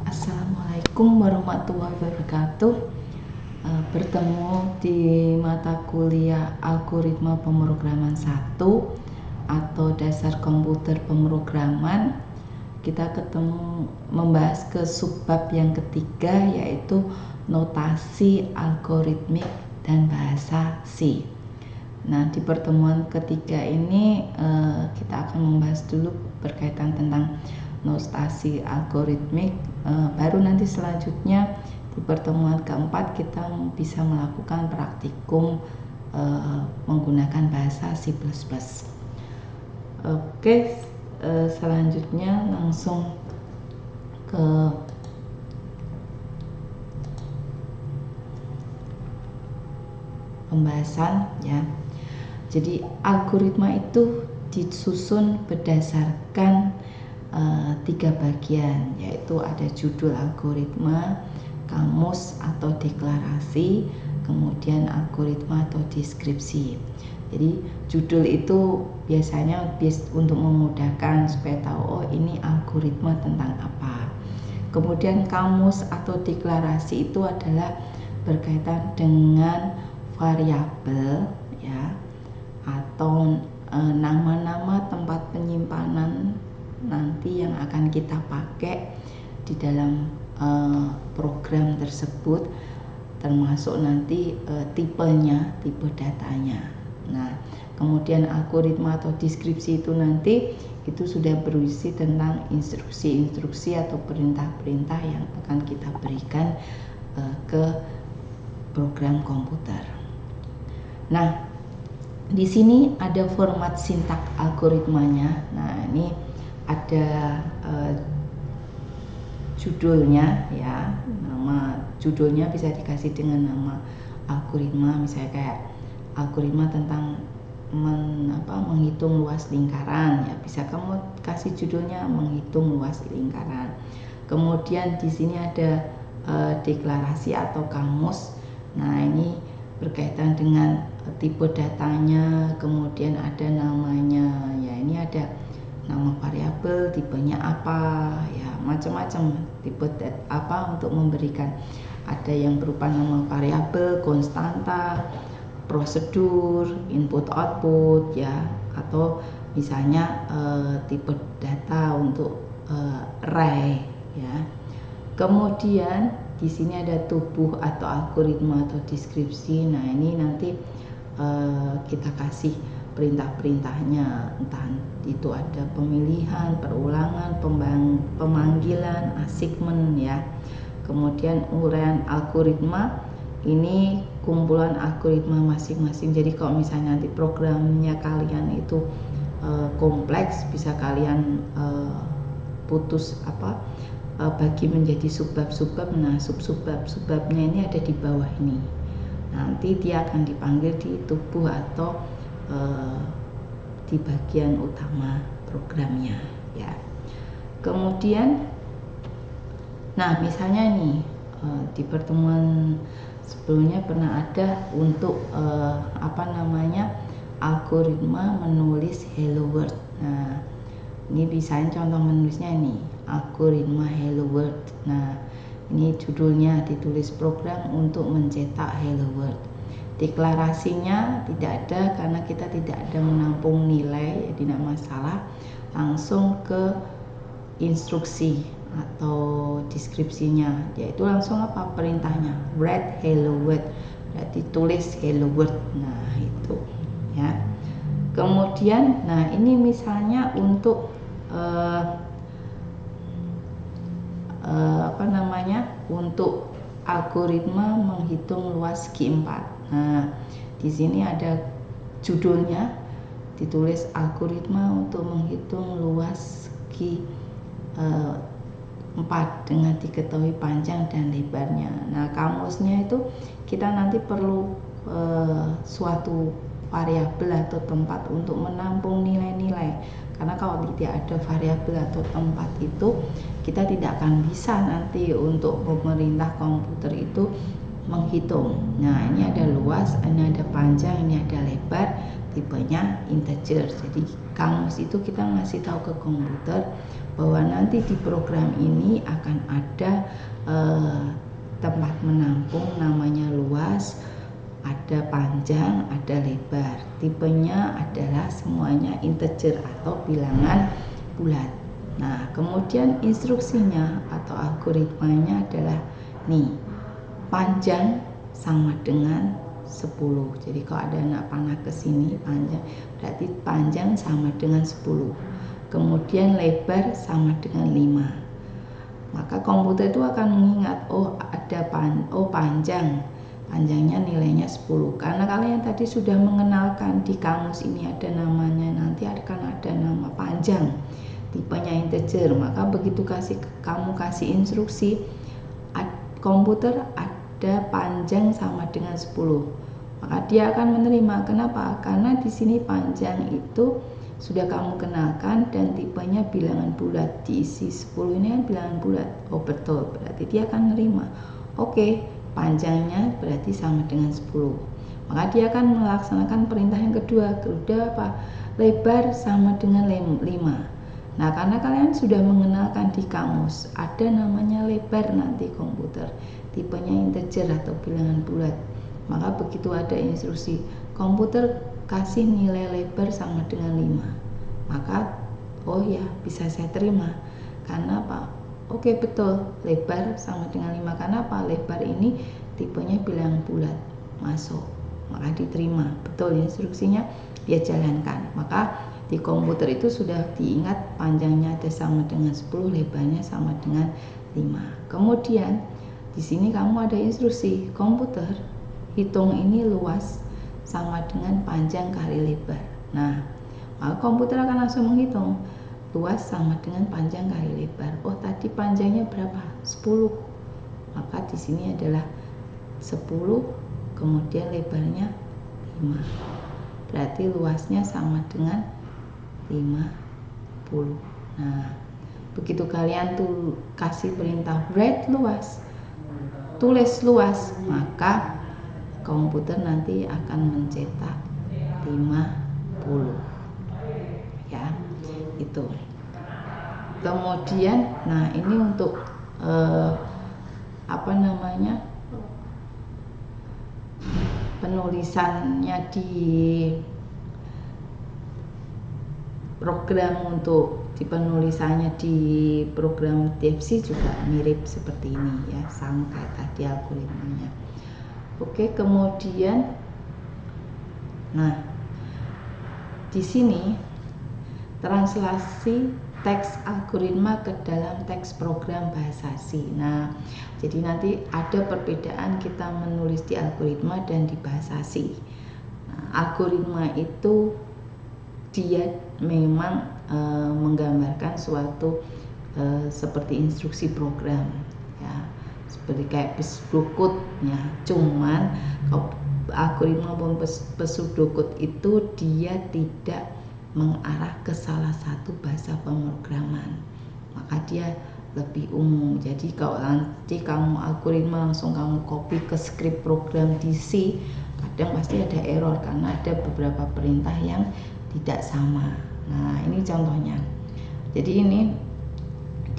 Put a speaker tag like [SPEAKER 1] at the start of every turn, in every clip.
[SPEAKER 1] Assalamualaikum warahmatullahi wabarakatuh. Bertemu di mata kuliah Algoritma Pemrograman 1 atau Dasar Komputer Pemrograman. Kita ketemu membahas ke subbab yang ketiga, yaitu notasi algoritmik dan bahasa C. Nah, di pertemuan ketiga ini kita akan membahas dulu berkaitan tentang notasi algoritmik. Baru nanti selanjutnya di pertemuan keempat kita bisa melakukan praktikum menggunakan bahasa C++. Oke, selanjutnya langsung ke pembahasan ya. Jadi algoritma itu disusun berdasarkan 3 bagian, yaitu ada judul algoritma, kamus atau deklarasi, kemudian algoritma atau deskripsi. Jadi judul itu biasanya untuk memudahkan supaya tahu, oh ini algoritma tentang apa. Kemudian kamus atau deklarasi itu adalah berkaitan dengan variabel ya, atau nama-nama tempat penyimpanan nanti yang akan kita pakai di dalam program tersebut, termasuk nanti tipenya, tipe datanya. Nah, kemudian algoritma atau deskripsi itu nanti itu sudah berisi tentang instruksi-instruksi atau perintah-perintah yang akan kita berikan ke program komputer. Nah, di sini ada format sintak algoritmanya. Nah, ini ada judulnya ya, nama judulnya bisa dikasih dengan nama algoritma, misalnya kayak algoritma tentang menghitung luas lingkaran ya, bisa kamu kasih judulnya menghitung luas lingkaran. Kemudian di sini ada deklarasi atau kamus. Nah, ini berkaitan dengan tipe datanya, kemudian ada namanya ya, ini ada nama variabel, tipenya apa ya, macam-macam tipe apa untuk memberikan. Ada yang berupa nama variabel, konstanta, prosedur, input output ya, atau misalnya tipe data untuk array ya. Kemudian di sini ada tubuh atau algoritma atau deskripsi. Nah, ini nanti kita kasih perintah-perintahnya, entah itu ada pemilihan, perulangan, pemanggilan, assignment ya. Kemudian uraian algoritma, ini kumpulan algoritma masing-masing. Jadi kalau misalnya nanti programnya kalian itu kompleks, bisa kalian putus bagi menjadi subbab-subbab. Nah, subbabnya ini ada di bawah ini. Nanti dia akan dipanggil di tubuh atau di bagian utama programnya ya. Kemudian, nah misalnya nih di pertemuan sebelumnya pernah ada untuk algoritma menulis hello world. Nah, ini misalnya contoh menulisnya ini algoritma hello world. Nah, ini judulnya ditulis program untuk mencetak hello world. Deklarasinya tidak ada karena kita tidak ada menampung nilai, jadi tidak masalah. Langsung ke instruksi atau deskripsinya, yaitu langsung perintahnya, write hello world, berarti tulis hello world. Nah, itu ya. Kemudian, nah ini misalnya untuk untuk algoritma menghitung luas Q4. Nah, di sini ada judulnya, ditulis algoritma untuk menghitung luas Q4 dengan diketahui panjang dan lebarnya. Nah, kamusnya itu kita nanti perlu suatu variabel atau tempat untuk menampung nilai-nilai. Karena kalau tidak ada variabel atau tempat itu, kita tidak akan bisa nanti untuk memerintah komputer itu menghitung. Nah, ini ada luas, ini ada panjang, ini ada lebar, tipenya integer. Jadi kamus itu kita ngasih tahu ke komputer bahwa nanti di program ini akan ada tempat menampung namanya luas, ada panjang, ada lebar. Tipenya adalah semuanya integer atau bilangan bulat. Nah, kemudian instruksinya atau algoritmanya adalah nih, panjang sama dengan 10. Jadi kalau ada anak panah ke sini panjang, berarti panjang sama dengan 10. Kemudian lebar sama dengan 5. Maka komputer itu akan mengingat, panjangnya nilainya 10. Karena kalian tadi sudah mengenalkan di kamus ini ada namanya, nanti akan ada nama panjang, tipenya integer. Maka begitu kamu kasih instruksi, komputer ada panjang sama dengan 10, maka dia akan menerima. Kenapa? Karena di sini panjang itu sudah kamu kenalkan dan tipenya bilangan bulat, diisi 10 ini kan bilangan bulat. Oh betul, berarti dia akan menerima. Oke, panjangnya berarti sama dengan 10. Maka dia akan melaksanakan perintah yang kedua. Kedua apa? Lebar sama dengan 5. Nah, karena kalian sudah mengenalkan di kamus ada namanya lebar nanti komputer, tipenya integer atau bilangan bulat. Maka begitu ada instruksi, komputer kasih nilai lebar sama dengan 5, maka oh ya, bisa saya terima. Karena apa? Oke, betul, lebar sama dengan 5. Karena apa? Lebar ini tipenya bilangan bulat, masuk, maka diterima. Betul instruksinya, dia jalankan. Maka di komputer itu sudah diingat panjangnya ada sama dengan 10, lebarnya sama dengan 5. Kemudian di sini kamu ada instruksi, komputer hitung ini luas sama dengan panjang kali lebar. Nah, maka komputer akan langsung menghitung luas sama dengan panjang kali lebar. Oh, tadi panjangnya berapa? 10. Maka di sini adalah 10, kemudian lebarnya 5. Berarti luasnya sama dengan 50. Nah, begitu kalian tuh kasih perintah write luas, tulis luas, maka komputer nanti akan mencetak 50. Ya, itu. Kemudian, nah ini untuk penulisannya di program, untuk penulisannya di program DFC juga mirip seperti ini ya, sama kayak tadi algoritmanya. Oke, kemudian nah di sini translasi teks algoritma ke dalam teks program bahasa C. Nah, jadi nanti ada perbedaan kita menulis di algoritma dan di bahasa C. Nah, algoritma itu dia memang menggambarkan suatu seperti instruksi program ya, seperti kayak pseudocode ya. Cuman kalau algoritma maupun pseudocode itu dia tidak mengarah ke salah satu bahasa pemrograman, maka dia lebih umum. Jadi kalau nanti kamu algoritma langsung kamu copy ke script program di C, kadang pasti ada error karena ada beberapa perintah yang tidak sama. Nah, ini contohnya. Jadi ini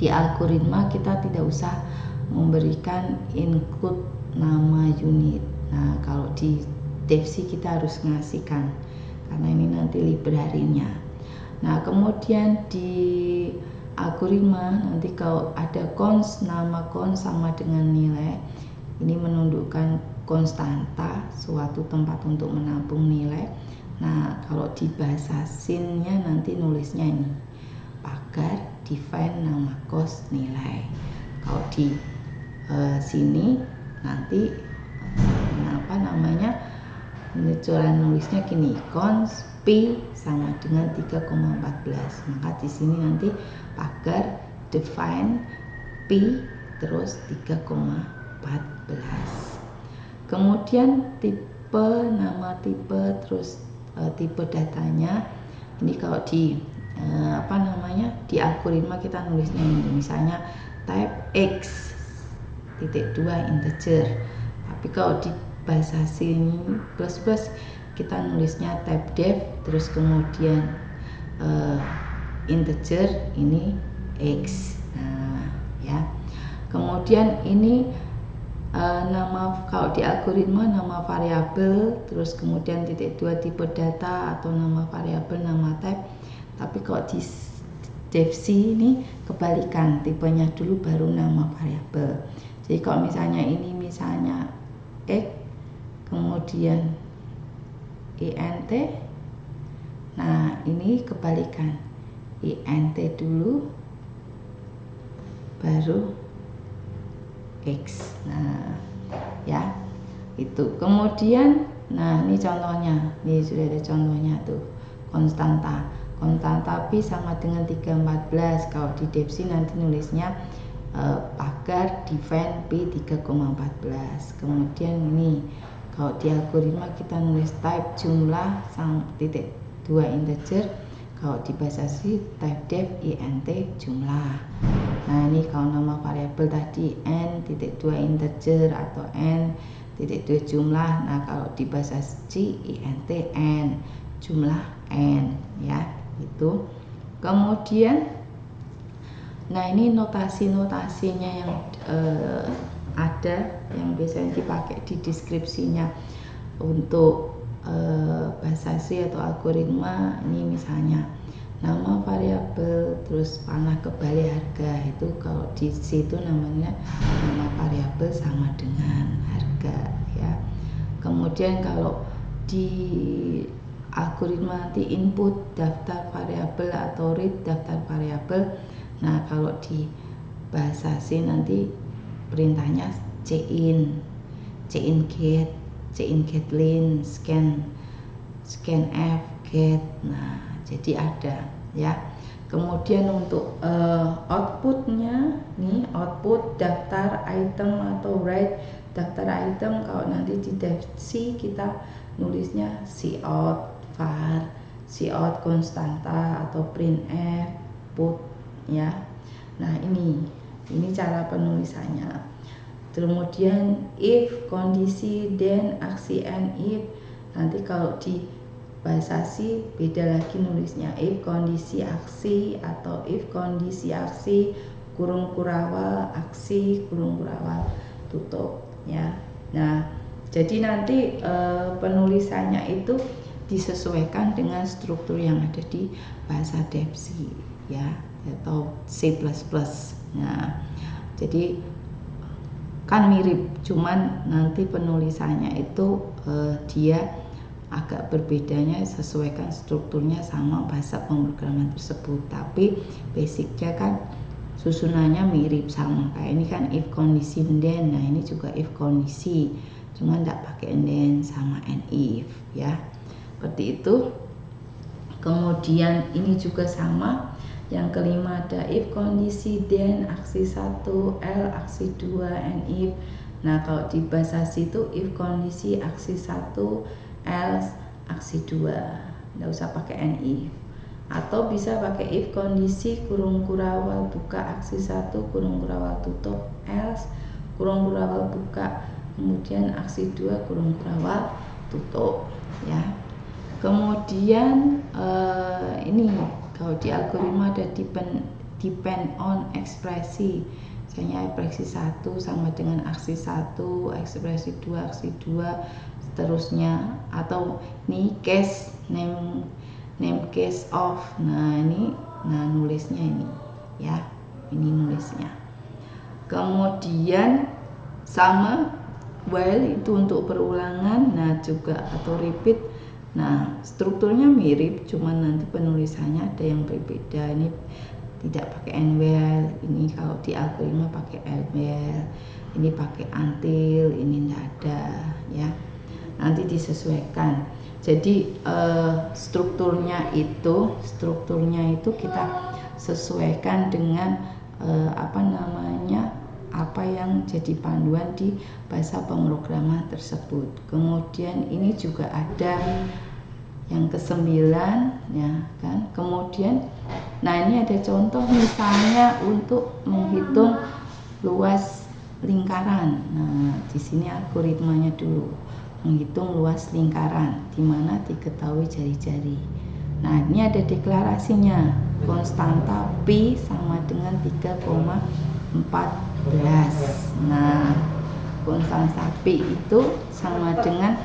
[SPEAKER 1] di algoritma kita tidak usah memberikan include nama unit. Nah, kalau di DFC kita harus ngasihkan karena ini nanti library-nya. Nah, kemudian di algoritma nanti kalau ada cons, nama cons sama dengan nilai, ini menunjukkan konstanta, suatu tempat untuk menampung nilai. Nah, kalau di bahasa C-nya nanti nulisnya ini pagar define nama kos nilai. Kalau di sini nanti cara nulisnya gini, cons P sama dengan 3,14. Maka di sini nanti pagar define P terus 3,14. Kemudian tipe, nama tipe, terus tipe datanya. Ini kalau di di algoritma kita nulisnya ini, misalnya type X titik 2 integer. Tapi kalau di bahasa C plus kita nulisnya type def terus kemudian integer, ini X. Nah, ya. Kemudian ini nama, kalau di algoritma nama variabel, terus kemudian titik 2 tipe data atau nama variabel, nama type. Tapi kalau di devc ini kebalikan, tipenya dulu baru nama variabel. Jadi kalau misalnya ini misalnya X kemudian int, nah ini kebalikan, int dulu baru X. Nah ya itu. Kemudian nah ini contohnya, ini sudah ada contohnya tuh, konstanta P sama dengan 314. Kalau di devc nanti nulisnya pagar define P 3,14. Kemudian ini kalau di algoritma kita nulis type jumlah sang titik 2 integer. Kalau di bahasa C type def int jumlah. Nah ini kalau nama variabel tadi n titik 2 integer atau n titik 2 jumlah. Nah kalau di bahasa C int n jumlah n, ya itu. Kemudian nah ini notasi-notasinya yang ada yang biasanya dipakai di deskripsinya untuk bahasa C atau algoritma. Ini misalnya nama variabel terus panah kebalik harga, itu kalau di C itu namanya nama variabel sama dengan harga, ya. Kemudian kalau di algoritma nanti input daftar variabel atau read daftar variabel. Nah kalau di bahasa C nanti perintahnya cin get, getLin, scanf, get. Nah jadi ada, ya. Kemudian untuk outputnya nih, output daftar item atau write daftar item. Kalau nanti di devc kita nulisnya cout var, cout konstanta atau printf put, ya. Nah ini cara penulisannya. Kemudian if kondisi, then aksi, and if. Nanti kalau di bahasa C beda lagi nulisnya, if kondisi aksi atau if kondisi aksi kurung kurawal aksi kurung kurawal tutup, ya. Nah jadi nanti penulisannya itu disesuaikan dengan struktur yang ada di bahasa devc, ya, atau C++. Nah jadi kan mirip, cuman nanti penulisannya itu dia agak berbedanya, sesuaikan strukturnya sama bahasa pemrograman tersebut. Tapi basicnya kan susunannya mirip sama. Kayak ini kan if kondisi then, nah ini juga if kondisi, cuman tidak pakai then sama and if, ya. Seperti itu. Kemudian ini juga sama. Yang kelima ada if kondisi, then aksi 1, L aksi 2, and if. Nah kalau di bahasa C itu if kondisi aksi 1, else aksi 2, nggak usah pakai and if. Atau bisa pakai if kondisi kurung kurawal buka aksi 1 kurung kurawal tutup, else kurung kurawal buka kemudian aksi 2 kurung kurawal tutup, ya. Kemudian ini kalau di algoritma ada depend on ekspresi. Misalnya ekspresi 1 sama dengan aksi 1, ekspresi 2 aksi 2, seterusnya. Atau ini case name case of. Nah ini nulisnya ini, ya. Ini nulisnya. Kemudian sama while itu untuk perulangan, nah juga atau repeat. Nah strukturnya mirip, cuman nanti penulisannya ada yang berbeda. Ini tidak pakai and while, ini kalau di algoritma pakai and while, ini pakai until, ini tidak ada, ya. Nanti disesuaikan. Jadi strukturnya itu kita sesuaikan dengan apa yang jadi panduan di bahasa pemrograman tersebut. Kemudian ini juga ada yang ke-9, ya kan. Kemudian nah ini ada contoh misalnya untuk menghitung luas lingkaran. Nah di sini algoritmanya dulu, menghitung luas lingkaran di mana diketahui jari-jari. Nah, ini ada deklarasinya. Konstanta Pi sama dengan 3,14. Nah, konstanta Pi itu sama dengan,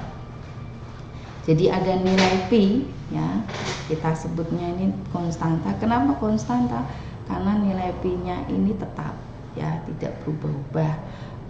[SPEAKER 1] jadi ada nilai Pi ya. Kita sebutnya ini konstanta. Kenapa konstanta? Karena nilai Pi-nya ini tetap ya, tidak berubah-ubah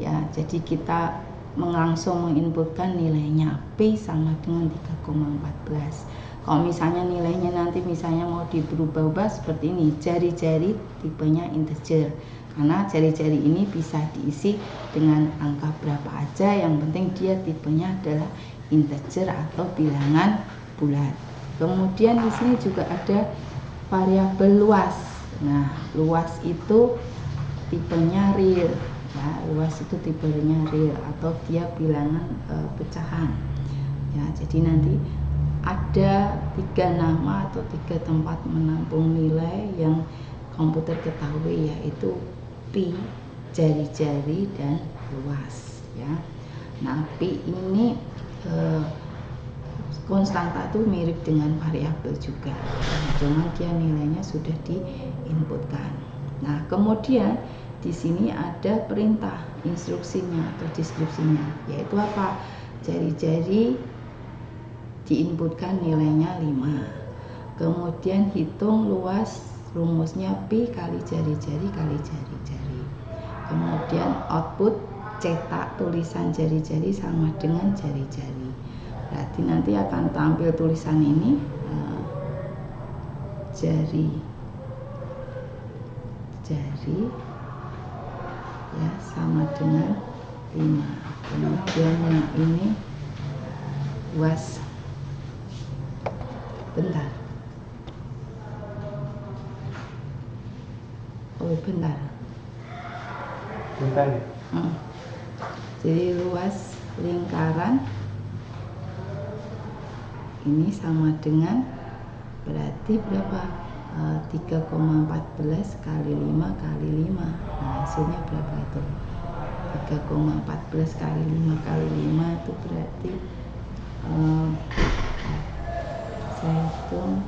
[SPEAKER 1] ya. Jadi kita langsung menginputkan nilainya Pi sama dengan 3,14. Kalau misalnya nilainya nanti misalnya mau berubah-ubah seperti ini, jari-jari tipenya integer. Karena jari-jari ini bisa diisi dengan angka berapa aja, yang penting dia tipenya adalah integer atau bilangan bulat. Kemudian di sini juga ada variabel luas. Nah, luas itu tipenya real. Ya, luas itu tipenya real atau dia bilangan pecahan. Ya, jadi nanti ada 3 nama atau 3 tempat menampung nilai yang komputer ketahui, yaitu Pi, jari-jari, dan luas ya. Nah, Pi ini konstanta itu mirip dengan variabel juga, cuma dia nilainya sudah diinputkan. Nah, kemudian di sini ada perintah instruksinya atau deskripsinya, yaitu apa? Jari-jari diinputkan nilainya 5. Kemudian hitung luas, rumusnya Pi kali jari-jari kali jari-jari. Kemudian output cetak tulisan jari-jari sama dengan jari-jari. Berarti nanti akan tampil tulisan ini jari ya sama dengan 5. Kemudian yang ini luas, bentar, bentar. Jadi luas lingkaran ini sama dengan, berarti berapa? 3,14 kali 5 kali 5. Nah, hasilnya berapa itu? 3,14 kali 5 kali 5 itu berarti saya hitung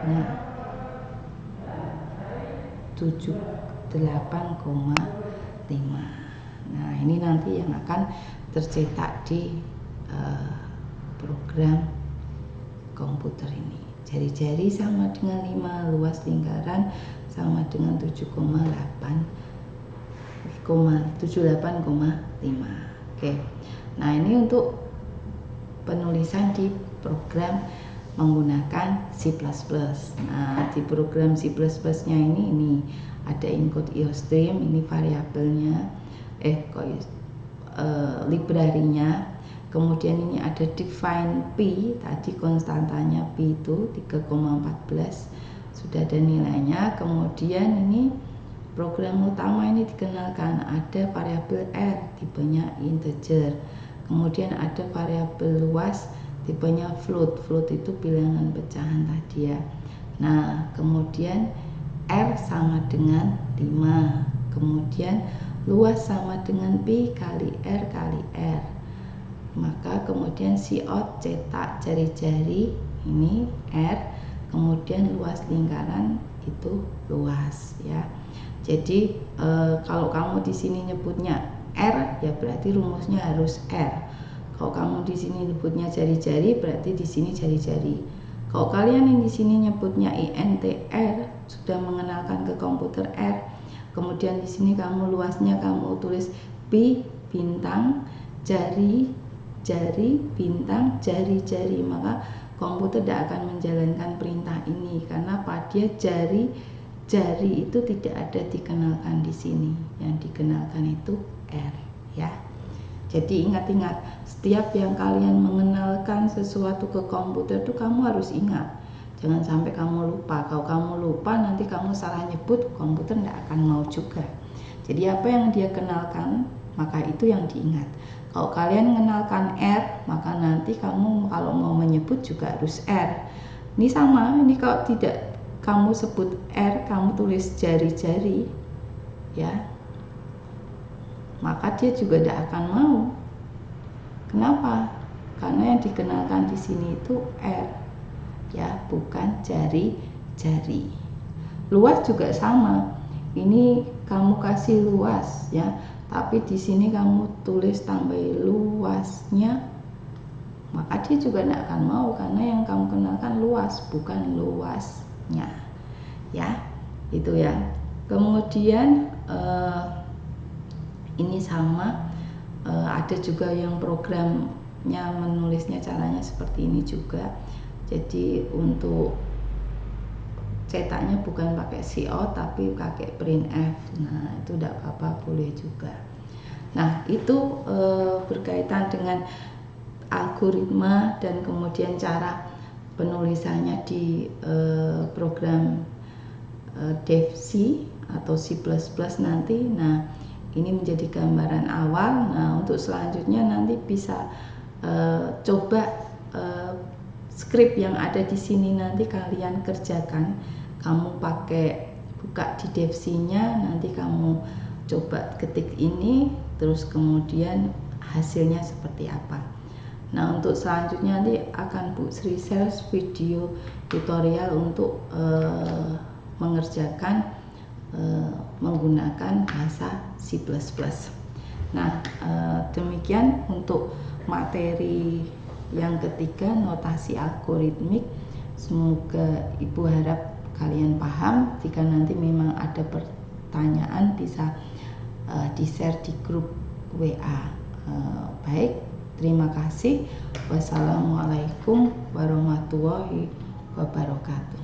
[SPEAKER 1] nah 78,5. Nah, ini nanti yang akan tercetak di program komputer ini. Jari-jari sama dengan 5, luas lingkaran sama dengan 78,5. Oke. Nah, ini untuk penulisan di program menggunakan C++. Nah, di program C++ nya ini ada include IOStream, ini variabelnya, library-nya. Kemudian ini ada define Pi, tadi konstantanya Pi itu 3,14, sudah ada nilainya. Kemudian ini program utama ini dikenalkan, ada variabel R, tipenya integer. Kemudian ada variabel luas, tipenya float. Float itu bilangan pecahan tadi ya. Nah, kemudian R sama dengan 5. Kemudian luas sama dengan Pi kali R kali R. Maka kemudian cout cetak jari-jari ini R, kemudian luas lingkaran itu luas ya. Jadi kalau kamu di sini nyebutnya R ya berarti rumusnya harus R. Kalau kamu di sini nyebutnya jari-jari berarti di sini jari-jari. Kalau kalian yang di sini nyebutnya INTR, sudah mengenalkan ke komputer R. Kemudian di sini kamu luasnya kamu tulis Pi bintang jari bintang jari-jari, maka komputer tidak akan menjalankan perintah ini karena pada jari itu tidak ada dikenalkan di sini. Yang dikenalkan itu R ya. Jadi ingat-ingat, setiap yang kalian mengenalkan sesuatu ke komputer itu kamu harus ingat. Jangan sampai kamu lupa. Kalau kamu lupa nanti kamu salah nyebut, komputer tidak akan mau juga. Jadi apa yang dia kenalkan, maka itu yang diingat. Kalau kalian mengenalkan R, maka nanti kamu kalau mau menyebut juga harus R. Ini sama, ini kalau tidak kamu sebut R, kamu tulis jari-jari, ya, maka dia juga tidak akan mau. Kenapa? Karena yang dikenalkan di sini itu R, ya, bukan jari-jari. Luas juga sama. Ini kamu kasih luas, ya, tapi di sini kamu tulis tambahin luasnya, maka dia juga tidak akan mau karena yang kamu kenalkan luas, bukan luasnya, ya, itu ya. Kemudian ini sama, ada juga yang programnya menulisnya caranya seperti ini juga. Jadi untuk cetaknya bukan pakai CO tapi pakai printf. Nah, itu tidak apa-apa, boleh juga. Nah, itu berkaitan dengan algoritma dan kemudian cara penulisannya di program DevC atau C++ nanti. Nah, ini menjadi gambaran awal. Nah, untuk selanjutnya nanti bisa coba script yang ada di sini nanti kalian kerjakan. Kamu pakai buka di DevC-nya, nanti kamu coba ketik ini, terus kemudian hasilnya seperti apa. Nah, untuk selanjutnya nanti akan Bu Sri share video tutorial untuk mengerjakan menggunakan bahasa C++. Nah, demikian untuk materi yang ketiga, notasi algoritmik. Semoga Ibu harap kalian paham. Jika nanti memang ada pertanyaan bisa di-share di grup WA. Baik, terima kasih. Wassalamualaikum warahmatullahi wabarakatuh.